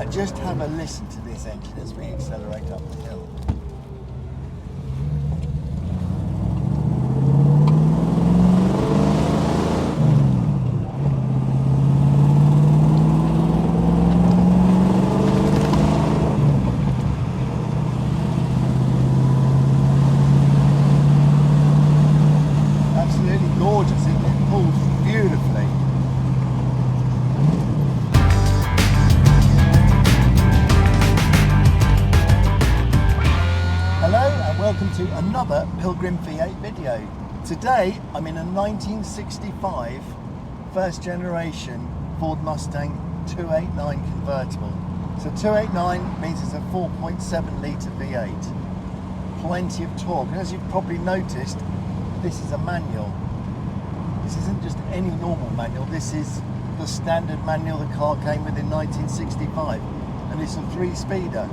Now just have a listen to this engine as we accelerate up the hill. Absolutely gorgeous, it pulls beautifully. Welcome to another Pilgrim V8 video. Today I'm in a 1965 first generation Ford Mustang 289 convertible. So 289 means it's a 4.7 litre V8. Plenty of torque, and as you've probably noticed, this is a manual. This isn't just any normal manual, this is the standard manual the car came with in 1965, and it's a 3-speeder.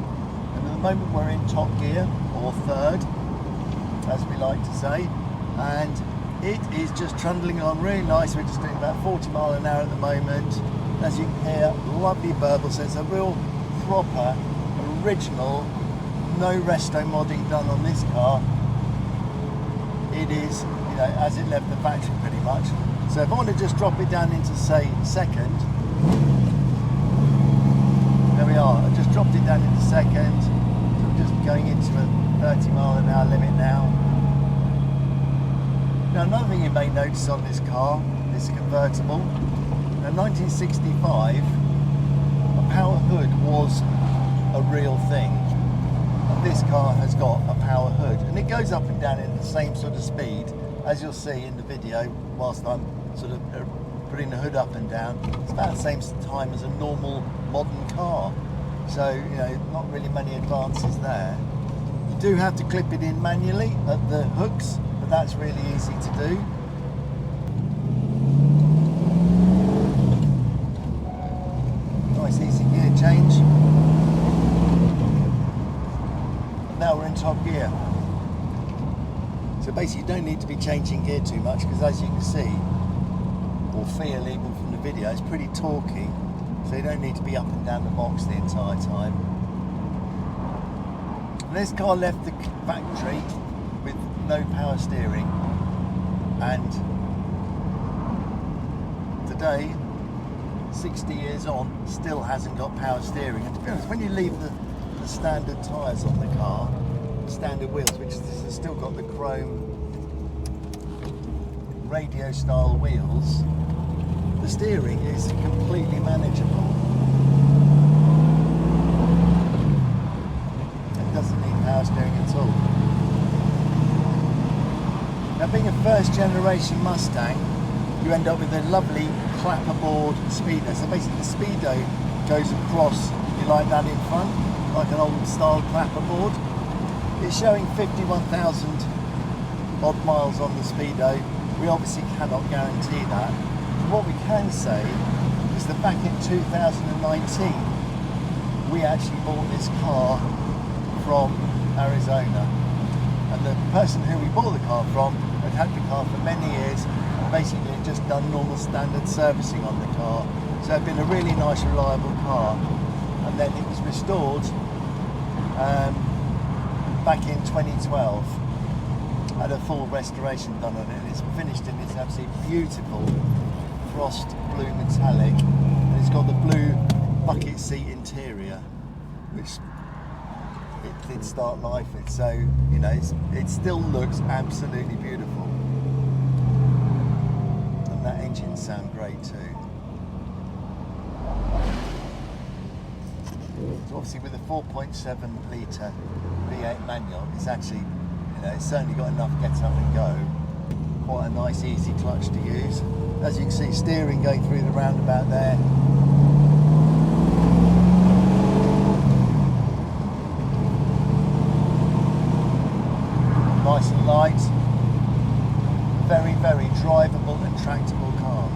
And at the moment we're in top gear, or third, as we like to say, and it is just trundling along really nice. We're just doing about 40 miles an hour at the moment. As you can hear, lovely burble, so it's a real proper, original, no resto modding done on this car. It is, you know, as it left the factory pretty much. So if I want to just drop it down into, say, second, there we are. I just dropped it down into second. So I'm just going into a 30 mile an hour limit now. Now another thing you may notice on this car, this convertible, in 1965 a power hood was a real thing. And this car has got a power hood, and it goes up and down in the same sort of speed as you'll see in the video whilst I'm sort of putting the hood up and down. It's about the same time as a normal modern car. So, you know, not really many advances there. You do have to clip it in manually at the hooks, but that's really easy to do. Nice easy gear change. And now we're in top gear. So basically you don't need to be changing gear too much, because as you can see, or feel even from the video, it's pretty torquey. So you don't need to be up and down the box the entire time. And this car left the factory with no power steering, and today, 60 years on, still hasn't got power steering. And to be honest, when you leave the standard tyres on the car, standard wheels, which has still got the chrome radio style wheels, the steering is completely manageable. It doesn't need power steering at all. Now, being a first generation Mustang, you end up with a lovely clapperboard speedo. So basically the speedo goes across, you like that in front, like an old style clapperboard. It's showing 51,000 odd miles on the speedo. We obviously cannot guarantee that. What we can say is that back in 2019 we actually bought this car from Arizona, and the person who we bought the car from had the car for many years and basically had just done normal standard servicing on the car, so it had been a really nice reliable car. And then it was restored back in 2012. Had a full restoration done on it, and it's finished in this absolutely beautiful frost blue metallic, and it's got the blue bucket seat interior, which it did start life with. So, you know, it still looks absolutely beautiful, and that engine sounds great too. So obviously with a 4.7 litre V8 manual, it's actually, you know, it's certainly got enough get up and go. Quite a nice easy clutch to use. As you can see, steering going through the roundabout there. Nice and light. Very, very drivable and tractable car.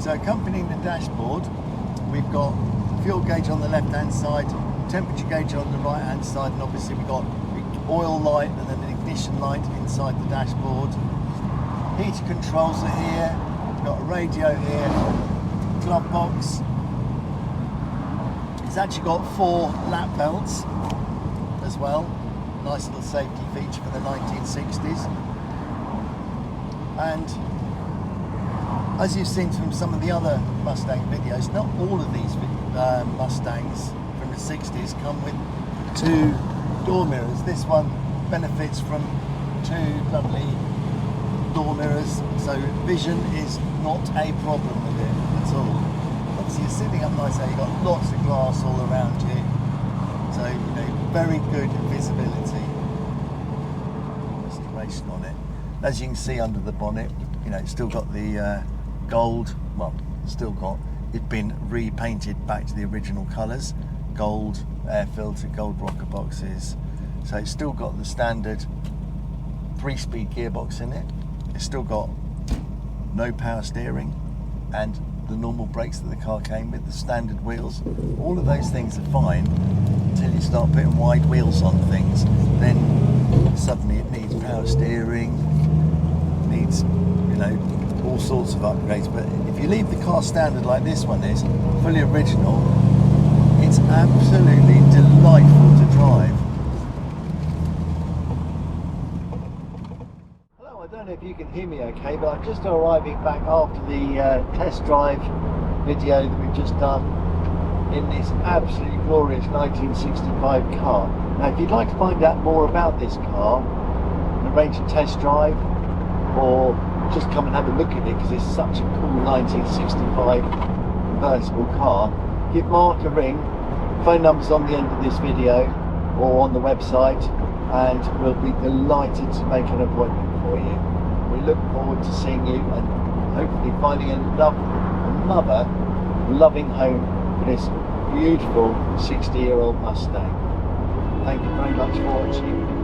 So accompanying the dashboard, we've got fuel gauge on the left hand side, temperature gauge on the right hand side, and obviously we've got oil light and then an ignition light inside the dashboard. Heater controls are here, we've got a radio here, glove box. It's actually got 4 lap belts as well. Nice little safety feature for the 1960s. And as you've seen from some of the other Mustang videos, not all of these Mustangs from the 60s come with 2 door mirrors. This one benefits from 2 lovely door mirrors, so vision is not a problem with it at all. Obviously you're sitting up nice there, you've got lots of glass all around you, so you know, very good visibility. Restoration on it. As you can see under the bonnet, you know, it's still got the gold, well, still got, it's been repainted back to the original colours, gold air filter, gold rocker boxes, so it's still got the standard 3-speed gearbox in it. It's still got no power steering and the normal brakes that the car came with, the standard wheels. All of those things are fine until you start putting wide wheels on things. Then suddenly it needs power steering, needs, you know, all sorts of upgrades. But if you leave the car standard like this one is, fully original, it's absolutely delightful to drive. Hello, I don't know if you can hear me okay, but I'm just arriving back after the test drive video that we've just done in this absolutely glorious 1965 car. Now, if you'd like to find out more about this car, arrange a test drive, or just come and have a look at it because it's such a cool 1965 convertible car, give Mark a ring. Phone number's on the end of this video or on the website, and we'll be delighted to make an appointment for you. We look forward to seeing you and hopefully finding another loving home for this beautiful 60-year-old Mustang. Thank you very much for watching.